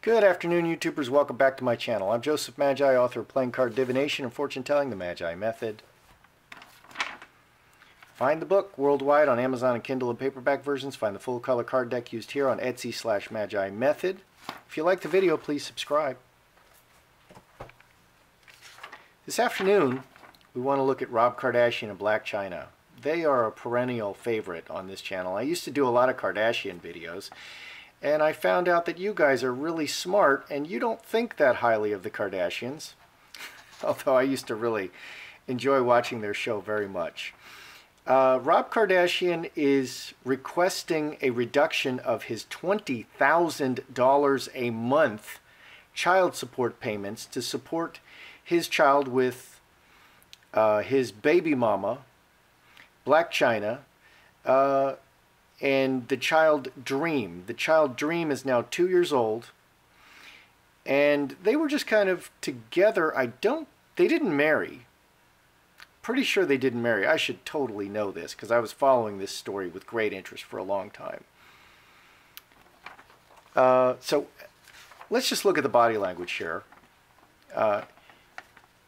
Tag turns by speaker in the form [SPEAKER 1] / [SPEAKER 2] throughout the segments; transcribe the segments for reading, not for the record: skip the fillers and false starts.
[SPEAKER 1] Good afternoon, YouTubers. Welcome back to my channel. I'm Joseph Magi, author of Playing Card Divination and Fortune Telling, the Magi Method. Find the book worldwide on Amazon and Kindle and paperback versions. Find the full color card deck used here on Etsy/Magi Method. If you like the video, please subscribe. This afternoon, we want to look at Rob Kardashian and Blac Chyna. They are a perennial favorite on this channel. I used to do a lot of Kardashian videos, and I found out that you guys are really smart and you don't think that highly of the Kardashians. Although I used to really enjoy watching their show very much. Rob Kardashian is requesting a reduction of his $20,000 a month child support payments to support his child with his baby mama, Blac Chyna, and the child Dream. The child Dream is now 2 years old, and they were just kind of together. They didn't marry. Pretty sure they didn't marry. I should totally know this because I was following this story with great interest for a long time. So let's just look at the body language here.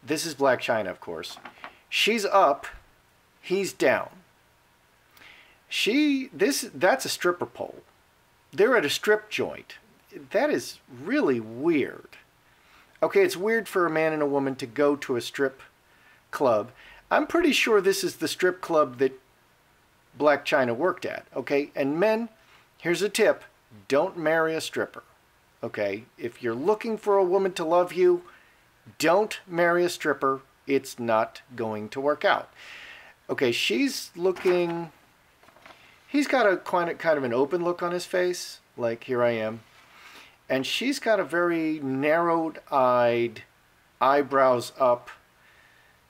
[SPEAKER 1] This is Blac Chyna, of course. She's up, he's down. That's a stripper pole. They're at a strip joint. That is really weird. Okay, it's weird for a man and a woman to go to a strip club. I'm pretty sure this is the strip club that Blac Chyna worked at. Okay, and men, here's a tip: don't marry a stripper. Okay, if you're looking for a woman to love you, don't marry a stripper. It's not going to work out. Okay, she's looking. He's got a kind of an open look on his face, like here I am. And she's got a very narrowed-eyed, eyebrows up,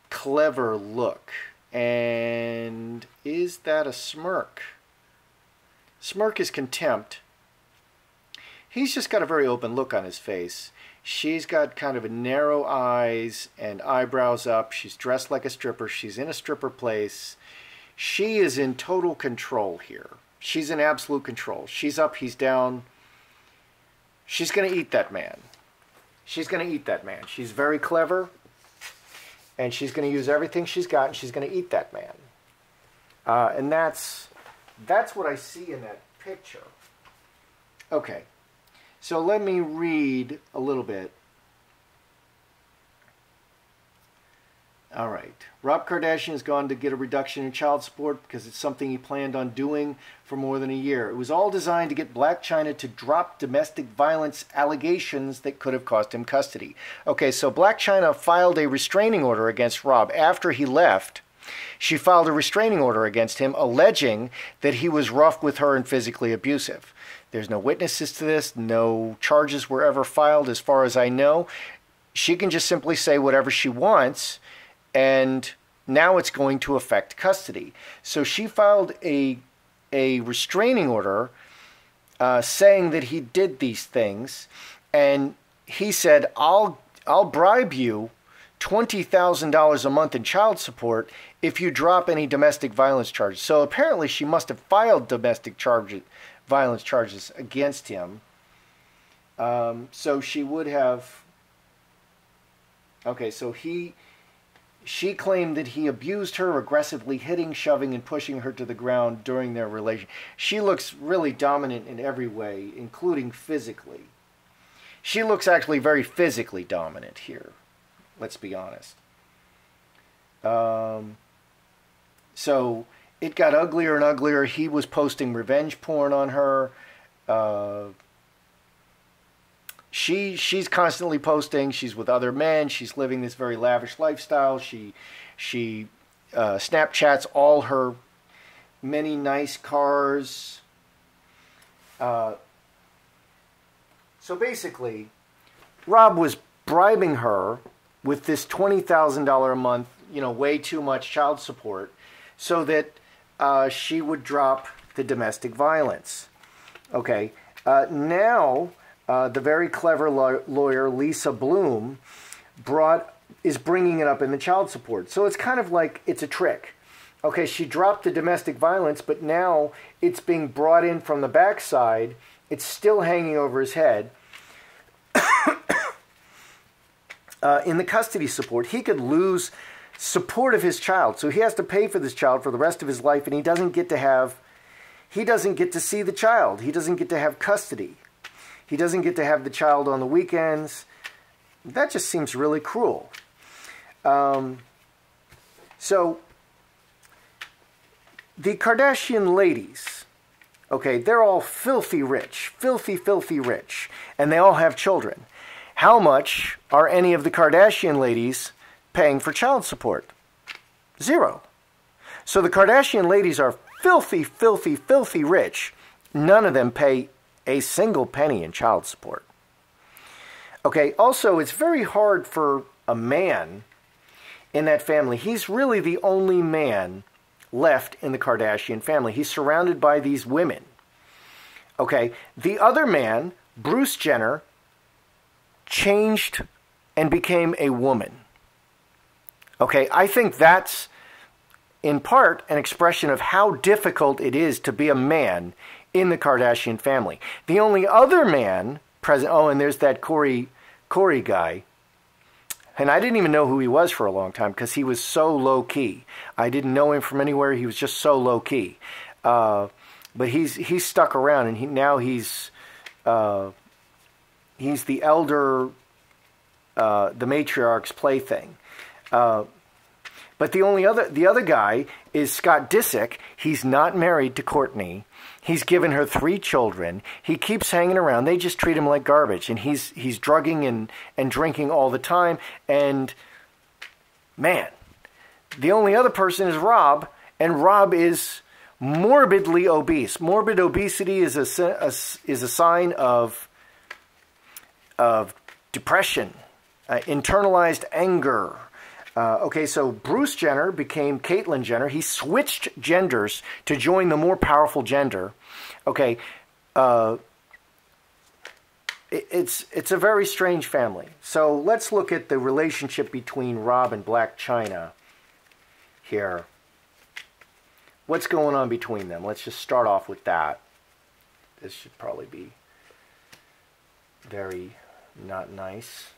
[SPEAKER 1] clever look. And is that a smirk? Smirk is contempt. He's just got a very open look on his face. She's got kind of a narrow eyes and eyebrows up. She's dressed like a stripper. She's in a stripper place. She is in total control here. She's in absolute control. She's up, he's down. She's going to eat that man. She's going to eat that man. She's very clever, and she's going to use everything she's got, and she's going to eat that man. And that's what I see in that picture. Okay, so let me read a little bit. All right. Rob Kardashian has gone to get a reduction in child support because it's something he planned on doing for more than a year. It was all designed to get Blac Chyna to drop domestic violence allegations that could have cost him custody. Okay, so Blac Chyna filed a restraining order against Rob after he left. She filed a restraining order against him alleging that he was rough with her and physically abusive. There's no witnesses to this. No charges were ever filed as far as I know. She can just simply say whatever she wants, and now it's going to affect custody. So she filed a restraining order saying that he did these things, and he said, I'll bribe you $20,000 a month in child support if you drop any domestic violence charges. So apparently she must have filed domestic violence charges against him. So she would have... Okay, so she claimed that he abused her, aggressively hitting, shoving, and pushing her to the ground during their relation. She looks really dominant in every way, including physically. She looks actually very physically dominant here. Let's be honest. So it got uglier and uglier. He was posting revenge porn on her. She's constantly posting. She's with other men. She's living this very lavish lifestyle. She Snapchats all her many nice cars. So basically, Rob was bribing her with this $20,000 a month, way too much child support, so that she would drop the domestic violence. Okay, now... the very clever lawyer, Lisa Bloom, is bringing it up in the child support. So it's kind of like it's a trick. Okay, she dropped the domestic violence, but now it's being brought in from the backside. It's still hanging over his head. in the custody support, he could lose support of his child. So he has to pay for this child for the rest of his life, and he doesn't get to see the child. He doesn't get to have custody. He doesn't get to have the child on the weekends. That just seems really cruel. So the Kardashian ladies, okay, they're all filthy rich, filthy rich, and they all have children. How much are any of the Kardashian ladies paying for child support? Zero. So the Kardashian ladies are filthy rich. None of them pay a single penny in child support. Okay, also, it's very hard for a man in that family. He's really the only man left in the Kardashian family. He's surrounded by these women. Okay, the other man, Bruce Jenner, changed and became a woman. Okay, I think that's in part an expression of how difficult it is to be a man in the Kardashian family. The only other man present, oh, and there's that Corey guy. And I didn't even know who he was for a long time because he was so low-key. I didn't know him from anywhere. He was just so low-key. But he's stuck around, and he's the elder, the matriarch's plaything. But the other guy is Scott Disick. He's not married to Courtney. He's given her 3 children. He keeps hanging around. They just treat him like garbage. And he's drugging and drinking all the time. And, man, the only other person is Rob. And Rob is morbidly obese. Morbid obesity is a sign of depression, internalized anger. Okay, so Bruce Jenner became Caitlyn Jenner. He switched genders to join the more powerful gender. Okay, it's a very strange family. So let's look at the relationship between Rob and Blac Chyna here. What's going on between them? Let's just start off with that. This should probably be very not nice.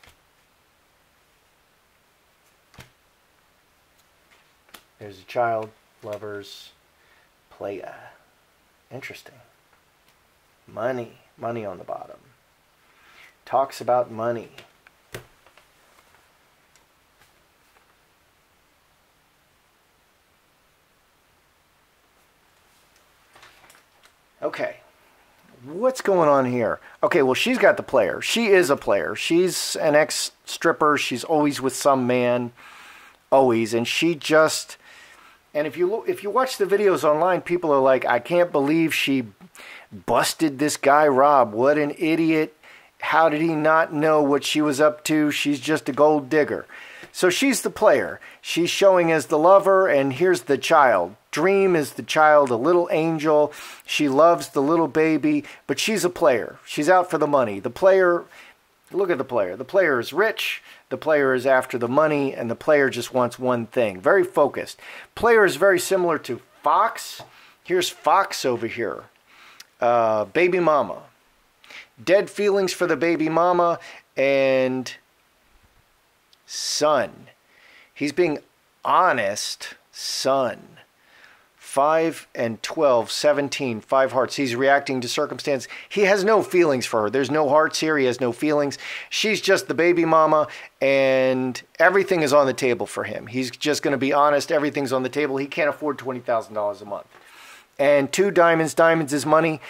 [SPEAKER 1] There's a child, lovers, playa. Interesting. Money on the bottom. Talks about money. Okay. What's going on here? Okay, well, she's got the player. She is a player. She's an ex-stripper. She's always with some man. Always. And she just... And if you watch the videos online, people are like, I can't believe she busted this guy Rob. What an idiot. How did he not know what she was up to? She's just a gold digger. So she's the player. She's showing as the lover, and here's the child. Dream is the child, a little angel. She loves the little baby, but she's a player. She's out for the money. The player, look at the player. The player is rich. The player is after the money, and the player just wants one thing. Very focused. Player is very similar to Fox. Here's Fox over here. Baby mama. Dead feelings for the baby mama and son. He's being honest, son. 5 and 12, 17, 5 hearts. He's reacting to circumstance. He has no feelings for her. There's no hearts here. He has no feelings. She's just the baby mama, and everything is on the table for him. He's just going to be honest. Everything's on the table. He can't afford $20,000 a month. And 2 diamonds. Diamonds is money.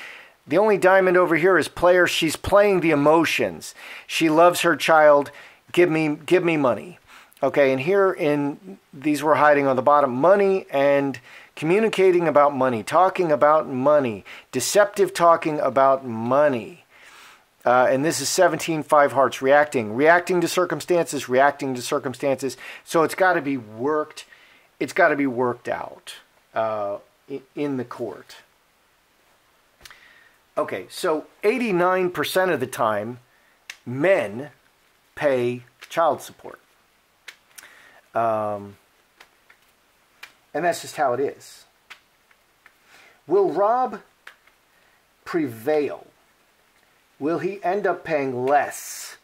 [SPEAKER 1] The only diamond over here is player. She's playing the emotions. She loves her child. Give me money. Okay, and here in these we're hiding on the bottom. Money and communicating about money, talking about money, deceptive talking about money. And this is 17, 5 hearts, reacting to circumstances, So it's got to be worked. It's got to be worked out in the court. Okay, so 89% of the time, men pay child support. And that's just how it is. Will Rob prevail? Will he end up paying less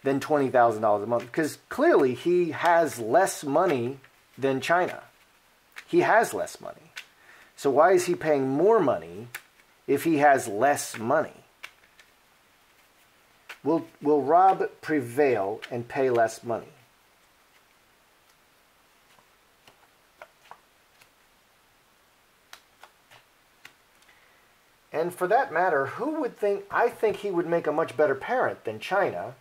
[SPEAKER 1] than $20,000 a month, because clearly he has less money than Chyna. He has less money. So why is he paying more money if he has less money? Will Rob prevail and pay less money? And for that matter, who would think, I think he would make a much better parent than Chyna.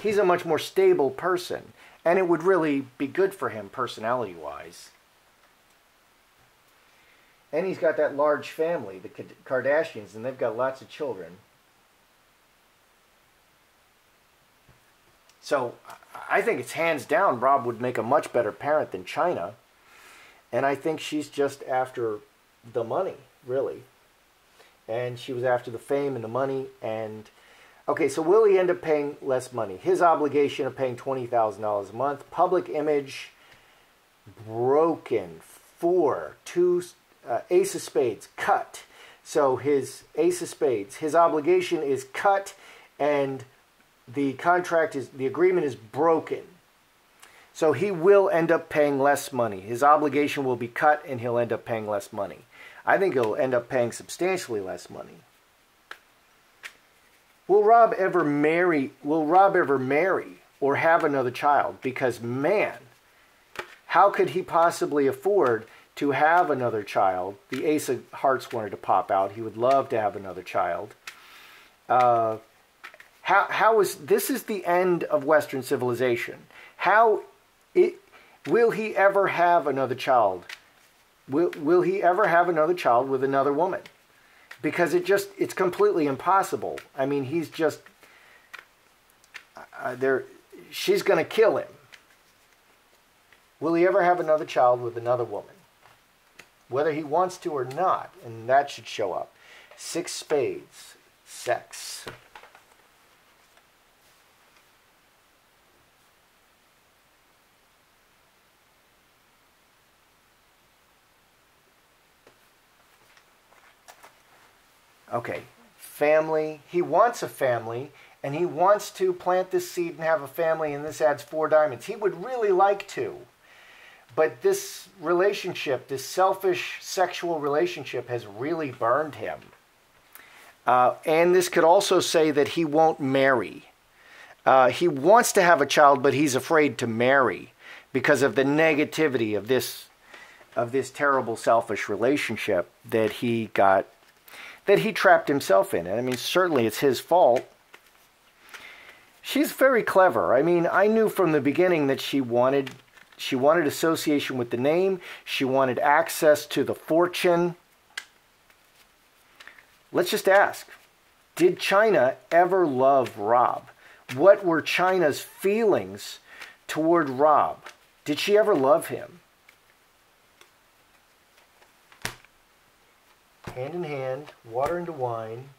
[SPEAKER 1] He's a much more stable person, and it would really be good for him personality-wise. And he's got that large family, the Kardashians, and they've got lots of children. So I think it's hands down Rob would make a much better parent than Chyna. And I think she's just after the money, really. And she was after the fame and the money. And okay, so will he end up paying less money? His obligation of paying $20,000 a month. Public image broken. 2 ace of spades cut. So his ace of spades, his obligation is cut, and the contract is, the agreement is broken. So he will end up paying less money. His obligation will be cut, and he'll end up paying less money. I think he'll end up paying substantially less money. Will Rob ever marry? Will Rob ever marry or have another child? Because man, how could he possibly afford to have another child? The Ace of Hearts wanted to pop out. He would love to have another child. How is this? Is the end of Western civilization? Will he ever have another child? Will he ever have another child with another woman? Because it's completely impossible. I mean, he's just she's going to kill him. Will he ever have another child with another woman? Whether he wants to or not, and that should show up. 6 spades, sex. Okay, family. He wants a family, and he wants to plant this seed and have a family, and this adds 4 diamonds. He would really like to. But this relationship, this selfish sexual relationship, has really burned him. And this could also say that he won't marry. He wants to have a child, but he's afraid to marry because of the negativity of this terrible selfish relationship that he trapped himself in. And I mean, certainly it's his fault. She's very clever. I mean, I knew from the beginning that she wanted association with the name. She wanted access to the fortune. Let's just ask, did Chyna ever love Rob? What were Chyna's feelings toward Rob? Did she ever love him? Hand in hand, water into wine,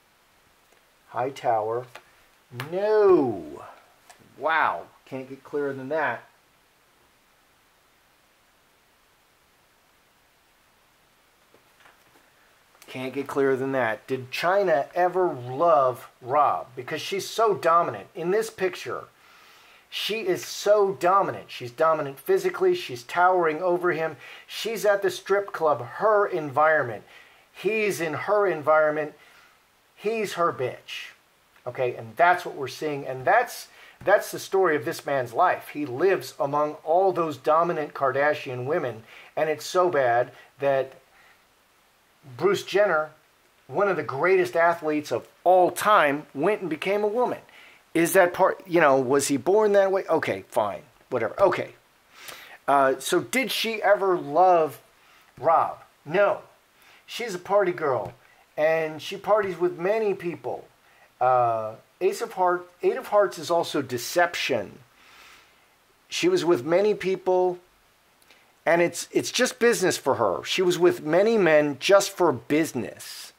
[SPEAKER 1] high tower. No. Wow, can't get clearer than that. Can't get clearer than that. Did Chyna ever love Rob? Because she's so dominant. In this picture, she is so dominant. She's dominant physically. She's towering over him. She's at the strip club, her environment. He's in her environment. He's her bitch. Okay, and that's what we're seeing. And that's the story of this man's life. He lives among all those dominant Kardashian women. And it's so bad that Bruce Jenner, one of the greatest athletes of all time, went and became a woman. Is that part, was he born that way? Okay, fine, whatever. Okay. So did she ever love Rob? No. She's a party girl, and she parties with many people. Eight of Hearts is also deception. She was with many people, and it's just business for her. She was with many men just for business.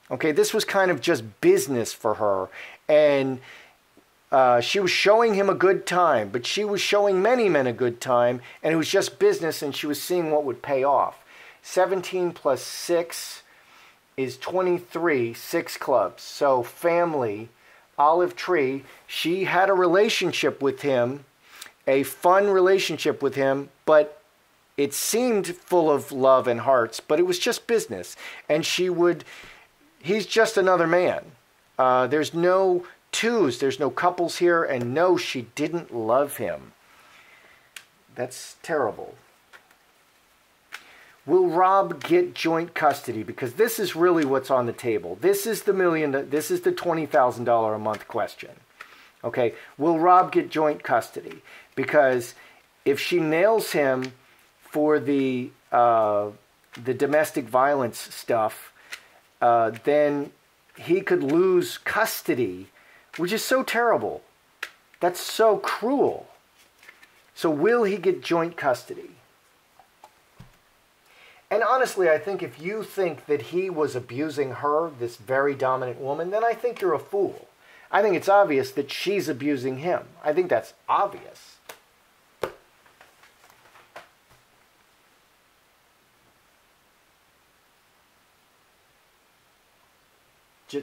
[SPEAKER 1] Okay, this was kind of just business for her. And she was showing him a good time, but she was showing many men a good time, and it was just business, and she was seeing what would pay off. 17 plus 6 is 23, 6 clubs. So family, olive tree. She had a relationship with him, a fun relationship with him, but it seemed full of love and hearts, but it was just business. And he's just another man. There's no twos, there's no couples here, and no, she didn't love him. That's terrible. Will Rob get joint custody? Because this is really what's on the table. This is the $20,000 a month question. Okay, will Rob get joint custody? Because if she nails him for the domestic violence stuff, then he could lose custody, which is so terrible. That's so cruel. So will he get joint custody? And honestly, I think if you think that he was abusing her, this very dominant woman, then I think you're a fool. I think it's obvious that she's abusing him. I think that's obvious.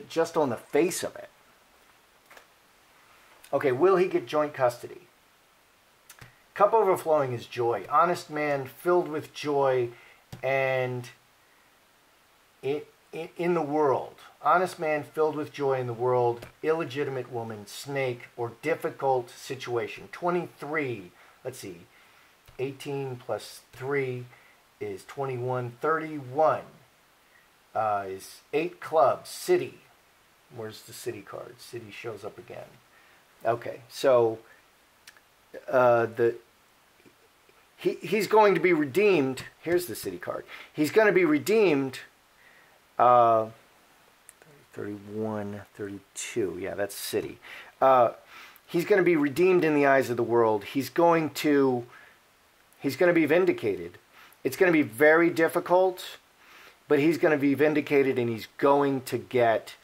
[SPEAKER 1] Just on the face of it. Okay, will he get joint custody? Cup overflowing is joy. Honest man filled with joy and in the world. Honest man filled with joy in the world. Illegitimate woman, snake, or difficult situation. 23, let's see. 18 plus 3 is 21. 31 is 8 clubs. City. Where's the city card? City shows up again. Okay, so he's going to be redeemed. Here's the city card. He's going to be redeemed. 31, 32. Yeah, that's city. He's going to be redeemed in the eyes of the world. He's going to be vindicated. It's going to be very difficult, but he's going to be vindicated, and he's going to get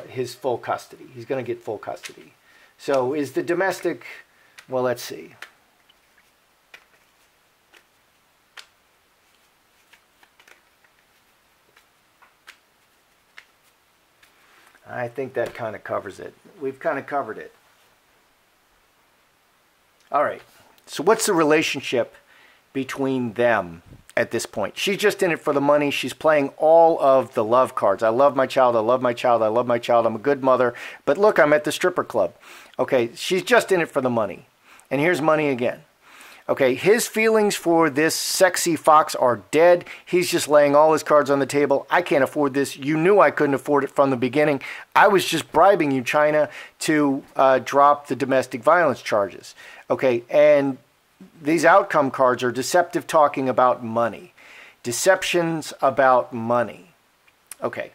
[SPEAKER 1] his full custody. He's going to get full custody. So is the domestic... Well, let's see. I think that kind of covers it. We've kind of covered it. All right. So what's the relationship between them at this point? She's just in it for the money. She's playing all of the love cards. I love my child. I love my child. I love my child. I'm a good mother. But look, I'm at the stripper club. Okay, she's just in it for the money. And here's money again. Okay, his feelings for this sexy fox are dead. He's just laying all his cards on the table. I can't afford this. You knew I couldn't afford it from the beginning. I was just bribing you, Chyna, to drop the domestic violence charges. Okay, and these outcome cards are deceptive talking about money. Deceptions about money. Okay.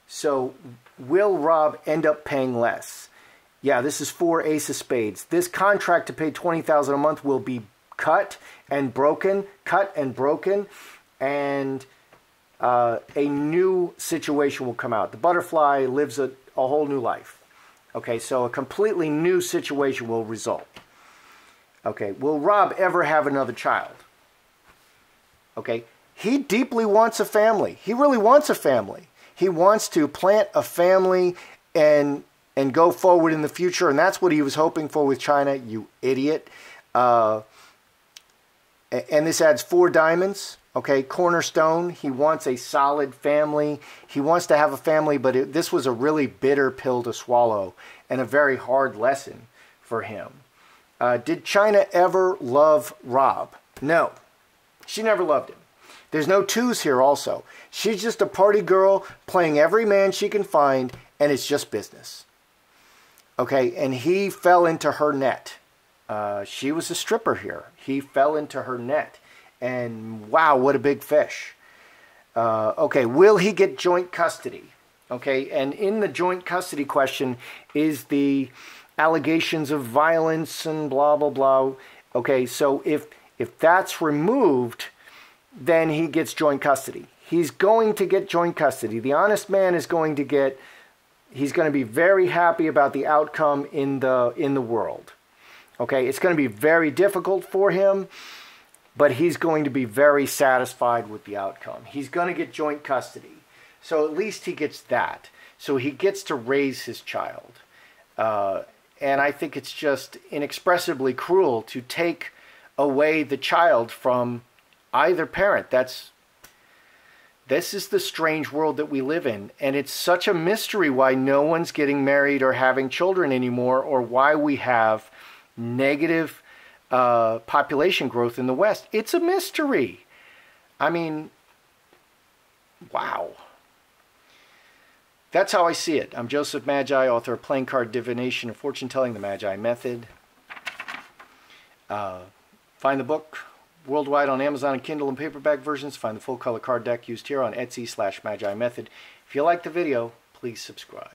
[SPEAKER 1] So, will Rob end up paying less? Yeah, this is 4 ace of spades. This contract to pay $20,000 a month will be cut and broken, and a new situation will come out. The butterfly lives a whole new life. Okay, so a completely new situation will result. Okay, will Rob ever have another child? Okay, he deeply wants a family. He really wants a family. He wants to plant a family and go forward in the future, and that's what he was hoping for with Chyna, you idiot. And this adds 4 diamonds, okay, cornerstone. He wants a solid family. He wants to have a family, but this was a really bitter pill to swallow and a very hard lesson for him. Did Chyna ever love Rob? No, she never loved him. There's no 2s here also. She's just a party girl playing every man she can find, and it's just business. Okay, and he fell into her net. She was a stripper here. He fell into her net. And wow, what a big fish. Okay, will he get joint custody? Okay, and in the joint custody question is the allegations of violence and blah, blah, blah. Okay, so if that's removed, then he gets joint custody. He's going to get joint custody. The honest man is going to get... He's going to be very happy about the outcome in the world. Okay, it's going to be very difficult for him, but he's going to be very satisfied with the outcome. He's going to get joint custody. So at least he gets that. So he gets to raise his child. And I think it's just inexpressibly cruel to take away the child from either parent. This is the strange world that we live in. And it's such a mystery why no one's getting married or having children anymore, or why we have negative population growth in the West. It's a mystery. I mean, wow. That's how I see it. I'm Joseph Magi, author of Playing Card Divination and Fortune Telling, the Magi Method. Find the book worldwide on Amazon and Kindle and paperback versions. Find the full color card deck used here on Etsy/Magi Method. If you like the video, please subscribe.